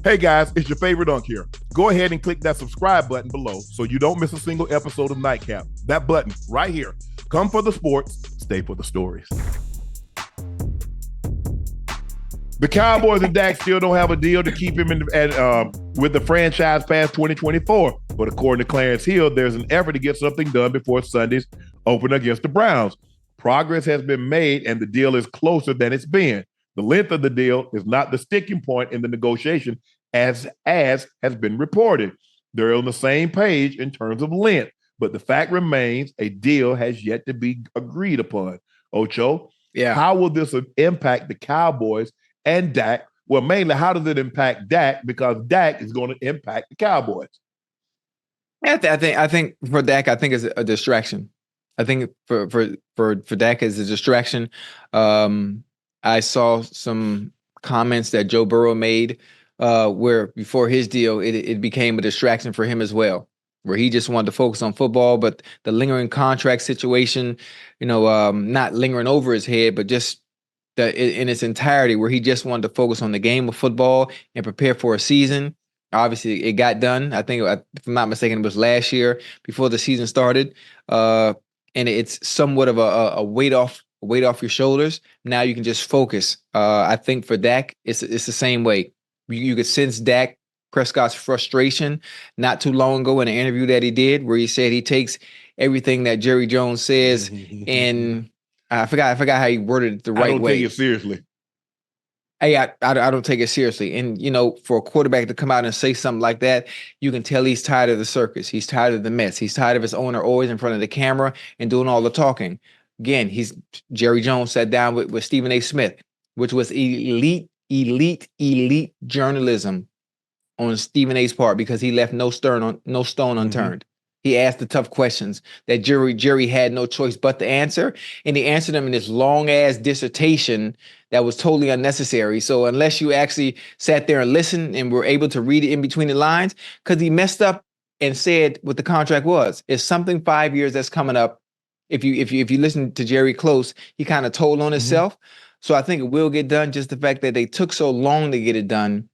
Hey guys, it's your favorite Unc here. Go ahead and click that subscribe button below so you don't miss a single episode of Nightcap. That button right here. Come for the sports, stay for the stories. The Cowboys and Dak still don't have a deal to keep him with the franchise past 2024. But according to Clarence Hill, there's an effort to get something done before Sunday's opener against the Browns. Progress has been made and the deal is closer than it's been. The length of the deal is not the sticking point in the negotiation as has been reported. They're on the same page in terms of length, but the fact remains a deal has yet to be agreed upon. Ocho, how will this impact the Cowboys and Dak? Well, mainly, how does it impact Dak? Because Dak is going to impact the Cowboys. I think for Dak, I think it's a distraction. I think for Dak is a distraction. I saw some comments that Joe Burrow made where before his deal, it became a distraction for him as well, where he just wanted to focus on football, but the lingering contract situation, not lingering over his head, but just in its entirety, where he just wanted to focus on the game of football and prepare for a season. Obviously, it got done. I think, if I'm not mistaken, it was last year before the season started. And it's somewhat of a weight off your shoulders. Now you can just focus. I think for Dak, it's the same way. You could sense Dak Prescott's frustration not too long ago in an interview that he did, where he said he takes everything that Jerry Jones says, and I forgot how he worded it the right way. I don't take it seriously. I don't take it seriously. And, for a quarterback to come out and say something like that, you can tell he's tired of the circus. He's tired of the mess. He's tired of his owner always in front of the camera and doing all the talking. Again, Jerry Jones sat down with Stephen A. Smith, which was elite journalism on Stephen A.'s part, because he left no stone unturned. He asked the tough questions that Jerry had no choice but to answer, and he answered them in this long-ass dissertation that was totally unnecessary. So unless you actually sat there and listened and were able to read it in between the lines, because he messed up and said what the contract was. It's something 5 years that's coming up. If you listen to Jerry close, he kind of told on himself. So I think it will get done. Just the fact that they took so long to get it done.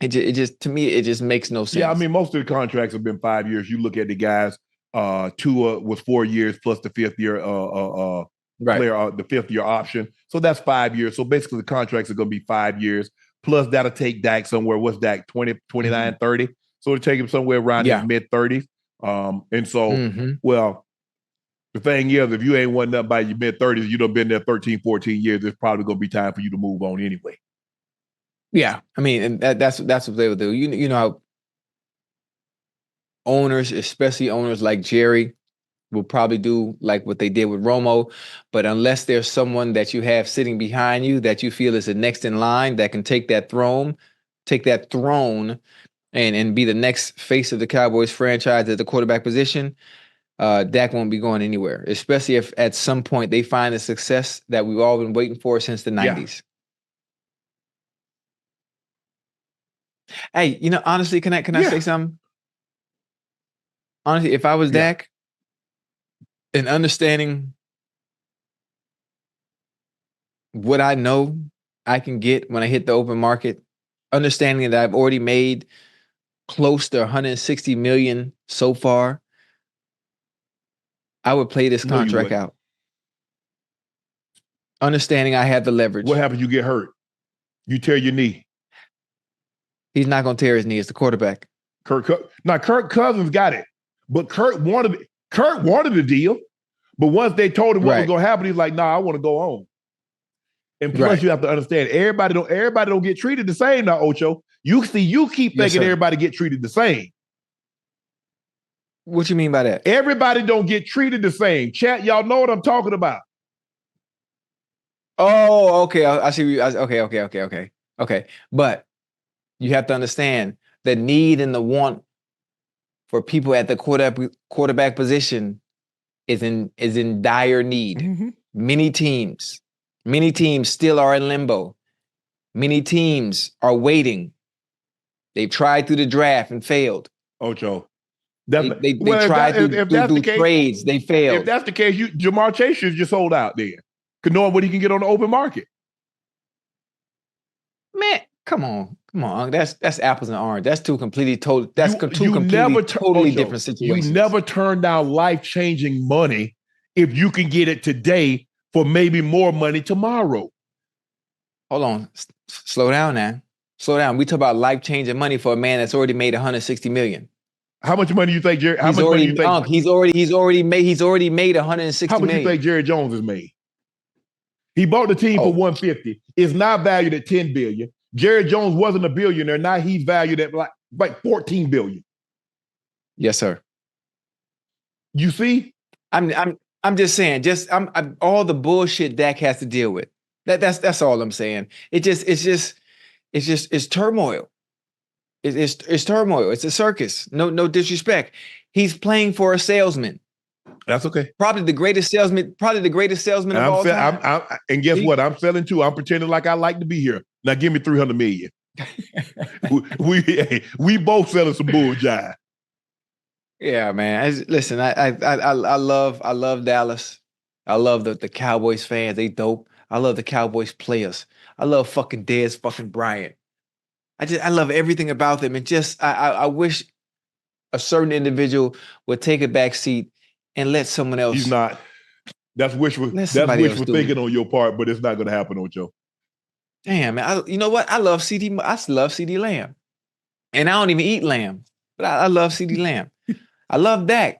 It just to me, it just makes no sense. Yeah, I mean, most of the contracts have been 5 years. You look at the guys, Tua was 4 years plus the fifth year player, the fifth year option. So that's 5 years. So basically the contracts are going to be 5 years. Plus that'll take Dak somewhere. What's Dak, 20, 29, 30? So it'll take him somewhere around his mid-30s. And so, well, the thing is, if you ain't won nothing by your mid-30s, you done been there 13, 14 years, it's probably going to be time for you to move on anyway. Yeah, I mean, and that's what they would do. You know how owners, especially owners like Jerry, will probably do like what they did with Romo. But unless there's someone that you have sitting behind you that you feel is the next in line that can take that throne, and be the next face of the Cowboys franchise at the quarterback position, Dak won't be going anywhere. Especially if at some point they find the success that we've all been waiting for since the 90s. Hey, honestly, can I say something? Honestly, if I was Dak, and understanding what I know I can get when I hit the open market, understanding that I've already made close to $160 million so far, I would play this contract out. Understanding I have the leverage. What happens? You get hurt. You tear your knee. He's not going to tear his knee. It's the quarterback. Kirk Cousins got it, but Kirk wanted the deal. But once they told him what was going to happen, he's like, "Nah, I want to go on." And plus, you have to understand, everybody don't get treated the same now, Ocho. You keep thinking everybody get treated the same. What you mean by that? Everybody don't get treated the same. Chat, y'all know what I'm talking about. Oh, okay. I see. Okay. But you have to understand the need and the want for people at the quarterback position is in dire need. Many teams still are in limbo. Many teams are waiting. They've tried through the draft and failed. Ocho. They tried through trades. They failed. If that's the case, Jamar Chase should just hold out there. Knowing what he can get on the open market. Man, Come on. Unc. That's apples and oranges. That's two completely totally different situations. You never turn down life-changing money if you can get it today for maybe more money tomorrow. Hold on. Slow down now. Slow down. We talk about life-changing money for a man that's already made $160 million. How much money you think, Jerry? He's already made $160 million. How much you think Jerry Jones has made? He bought the team for $150. It's now valued at $10 billion. Jerry Jones wasn't a billionaire. Now he's valued at like $14 billion. Yes, sir. You see? I'm just saying. I'm all the bullshit Dak has to deal with. That's all I'm saying. It's turmoil. It's turmoil. It's a circus. No disrespect. He's playing for a salesman. That's okay. Probably the greatest salesman of all time. And guess what? I'm selling too. I'm pretending like I like to be here. Now give me $300 million. we both selling some bull jive. Yeah, man. Listen, I love Dallas. I love the Cowboys fans. They dope. I love the Cowboys players. I love fucking Dez fucking Bryant. I love everything about them. And just I wish a certain individual would take a back seat and let someone else. He's not. That's wishful thinking on your part, but it's not going to happen, Ocho. Damn, man. You know what? I love CD Lamb. And I don't even eat lamb, but I love CD Lamb. I love Dak.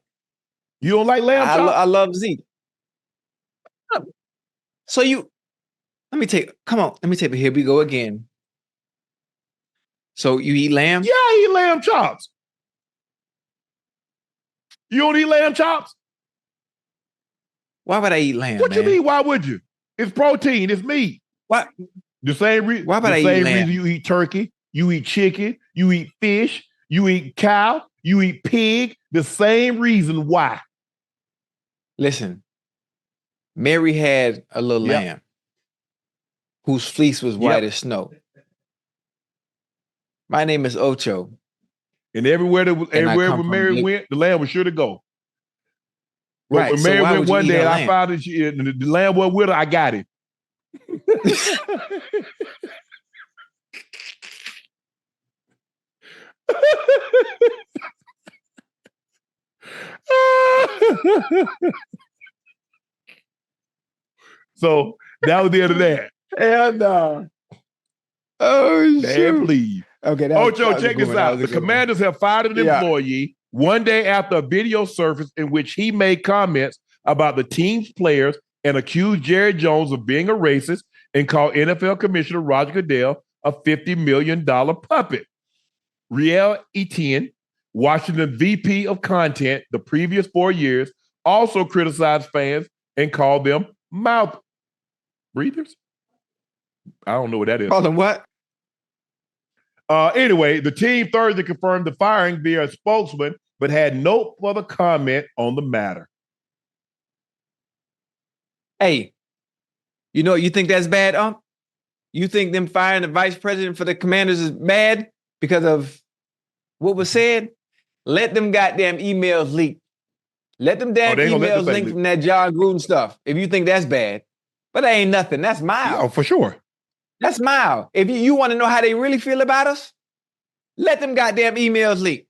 You don't like lamb chops? I love Zeke. So let me take, here we go again. So you eat lamb? Yeah, I eat lamb chops. You don't eat lamb chops? Why would I eat lamb? What you mean? Why would you? It's protein. It's meat. What? The same reason. Why would I eat lamb? The same reason you eat turkey, you eat chicken, you eat fish, you eat cow, you eat pig. The same reason why. Listen, Mary had a little lamb whose fleece was white as snow. My name is Ocho. And everywhere where Mary went, the lamb was sure to go. But right. when Mary went one day and I found that the lamb wasn't with her, I got it. So that was the end of that. Hell no. Oh, damn, please. Okay. Ocho, check this out. The Commanders have fired an employee one day after a video surfaced in which he made comments about the team's players and accused Jerry Jones of being a racist and called NFL Commissioner Roger Goodell a $50 million puppet. Riel Etienne, Washington VP of Content the previous 4 years, also criticized fans and called them mouth breathers. I don't know what that is. Call them what? Anyway, the team Thursday confirmed the firing via a spokesman, but had no further comment on the matter. Hey, you think that's bad, Unc? You think them firing the vice president for the Commanders is bad because of what was said? Let them goddamn emails leak. Let them damn emails leak from that John Gruden stuff. If you think that's bad. But that ain't nothing. That's mild. Oh, for sure. That's mild. If you want to know how they really feel about us, let them goddamn emails leak.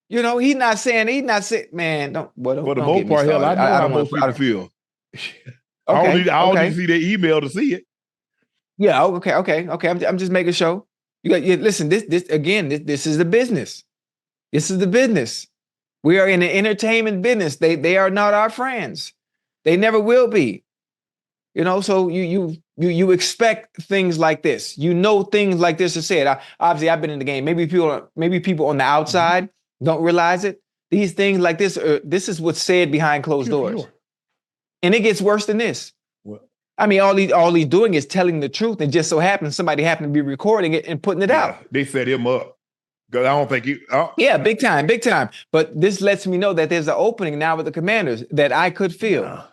He's not saying, man, don't. For the most part, hell, I know how most people feel. Okay, I don't need to see their email to see it. Yeah, okay. I'm just making sure. Listen, this is the business. This is the business. We are in the entertainment business. They are not our friends. They never will be. So you expect things like this. Things like this are said. Obviously, I've been in the game. Maybe people on the outside don't realize it. These things like this is what's said behind closed doors. Sure. And it gets worse than this. Well, I mean, all he's doing is telling the truth, and just so happens somebody happened to be recording it and putting it out. They set him up. Because I don't think he... Yeah, big time. But this lets me know that there's an opening now with the Commanders that I could feel.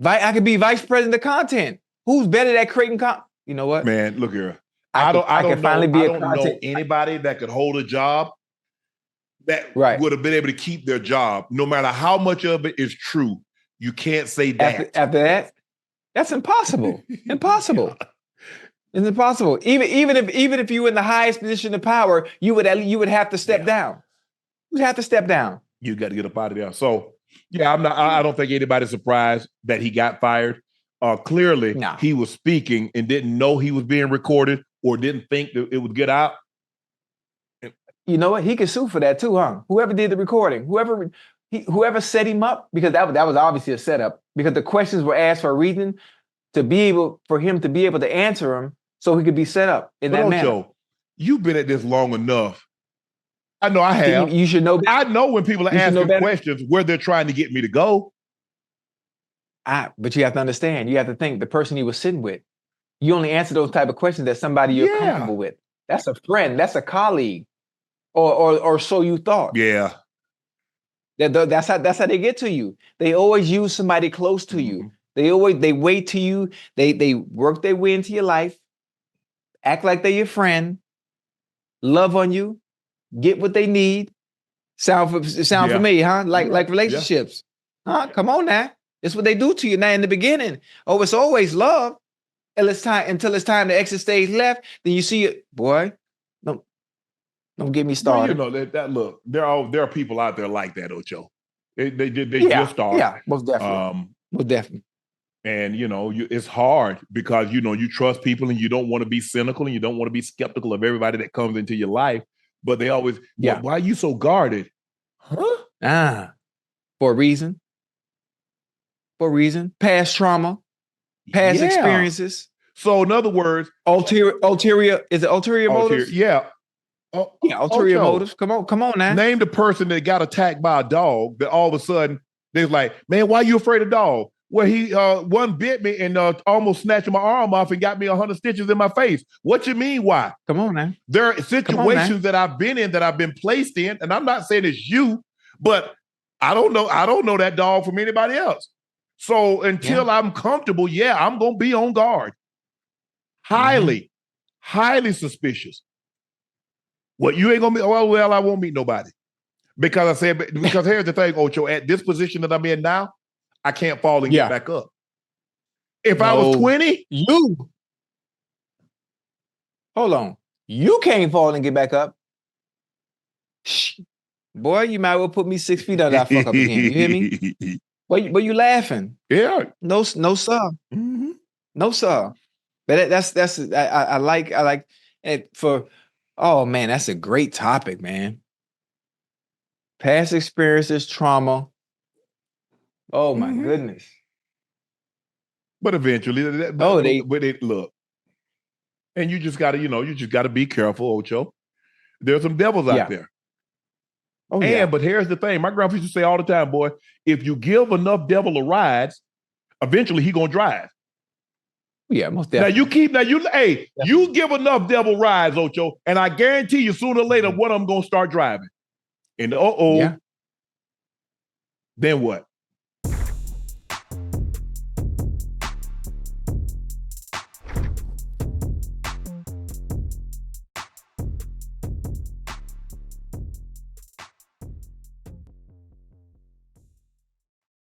I could be vice president of content. Who's better at creating content? You know what? Man, look here. I don't know anybody that could hold a job that would have been able to keep their job, no matter how much of it is true. You can't say that. After that, that's impossible. Impossible. It's impossible. Even if you were in the highest position of power, you would have to step down. You would have to step down. You got to get up out of there. So yeah, I don't think anybody's surprised that he got fired. Clearly, he was speaking and didn't know he was being recorded or didn't think that it would get out. You know what? He could sue for that too, huh? Whoever did the recording, whoever set him up, because that was obviously a setup. Because the questions were asked for a reason for him to be able to answer them, so he could be set up in that manner. Joe, you've been at this long enough. I know I have. You should know better. I know when people are asking questions where they're trying to get me to go. But you have to understand. You have to think the person he was sitting with. You only answer those type of questions that somebody you're comfortable with. That's a friend. That's a colleague, or so you thought. Yeah. That's how they get to you. They always use somebody close to you. They wait to you. They work their way into your life, act like they're your friend, love on you, get what they need. Sound familiar, huh? Like relationships. Huh? Come on now. It's what they do to you now in the beginning. Oh, it's always love. Until it's time to exit stage left. Then you see it, boy. Don't get me started. Well, you know look. There are people out there like that, Ocho. They just start. Yeah, most definitely. Most definitely. And it's hard because you trust people and you don't want to be cynical and you don't want to be skeptical of everybody that comes into your life. But they always, why are you so guarded? Huh? For a reason. Past trauma, past experiences. So in other words, ulterior motives? Yeah. Ulterior motives. Come on now. Name the person that got attacked by a dog that all of a sudden they're like, man, why are you afraid of dog? Well, he one bit me and almost snatched my arm off and got me 100 stitches in my face. What you mean, why? Come on now. There are situations that I've been in, that I've been placed in, and I'm not saying it's you, but I don't know that dog from anybody else. So until I'm comfortable, I'm going to be on guard. Highly suspicious. What, you ain't going to be, I won't meet nobody. Because here's the thing, Ocho, at this position that I'm in now, I can't fall and get back up. If I was 20, hold on. You can't fall and get back up. Shh. Boy, you might well put me 6 feet under that fuck up again. You hear me? But you laughing? Yeah. No, sir. Mm-hmm. No, sir. But I like it for. Oh man, that's a great topic, man. Past experiences, trauma. Oh my goodness. But eventually, look. And you just gotta be careful, Ocho. There's some devils out there. Oh, but here's the thing. My grandpa used to say all the time, boy, if you give enough devil a ride, eventually he gonna drive. Yeah, most definitely. You give enough devil rides, Ocho, and I guarantee you sooner or later one of them gonna start driving. And then what?